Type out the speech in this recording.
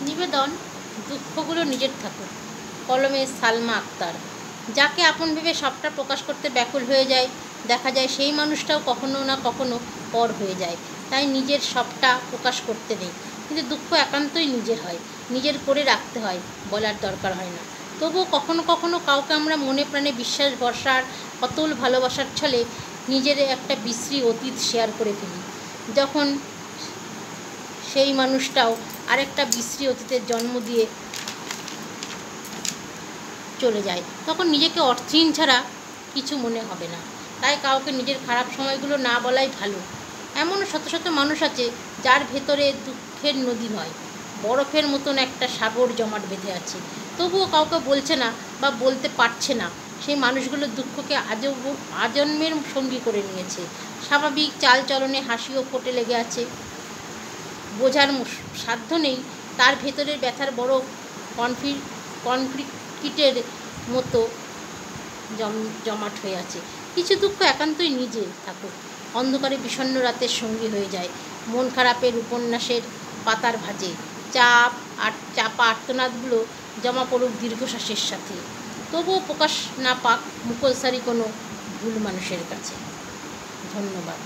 নিবেদন, দুঃখগুলো নিজের থাকুক। কলমে সালমা আক্তার। যাকে আপন ভেবে সবটা প্রকাশ করতে ব্যাকুল হয়ে যায়, দেখা যায় সেই মানুষটাও কখনো না কখনো পর হয়ে যায়। তাই নিজের সবটা প্রকাশ করতে নেই, কিন্তু দুঃখ একান্তই নিজের হয়, নিজের করে রাখতে হয়, বলার দরকার হয় না। তবুও কখনো কখনো কাউকে আমরা মনে প্রাণে বিশ্বাস ভরসার অতুল ভালোবাসার ছলে নিজের একটা বিশ্রী অতীত শেয়ার করে ফেলি। যখন সেই মানুষটাও আরেকটা বিশ্রী অতীতের জন্ম দিয়ে চলে যায়, তখন নিজেকে অর্থহীন ছাড়া কিছু মনে হবে না। তাই কাউকে নিজের খারাপ সময়গুলো না বলাই ভালো। এমনও শত শত মানুষ আছে যার ভেতরে দুঃখের নদী নয়, বরফের মতন একটা সাগর জমাট বেঁধে আছে, তবুও কাউকে বলছে না বা বলতে পারছে না। সেই মানুষগুলোর দুঃখকে আজন্মের সঙ্গী করে নিয়েছে। স্বাভাবিক চালচলনে হাসিও ফোটে লেগে আছে, বোঝার সাধ্য নেই তার ভেতরের ব্যথার বড় কনক্রিটের মতো জমাট হয়ে আছে। কিছু দুঃখ একান্তই নিজে থাকুক, অন্ধকারে বিষণ্ণ রাতের সঙ্গী হয়ে যায়, মন খারাপের উপন্যাসের পাতার ভাঁজে। চাপা আর্তনাদগুলো জমা পড়ুক দীর্ঘশ্বাসের সাথে, তবুও প্রকাশ না পাক মুখোশধারী কোনো ভুল মানুষের কাছে। ধন্যবাদ।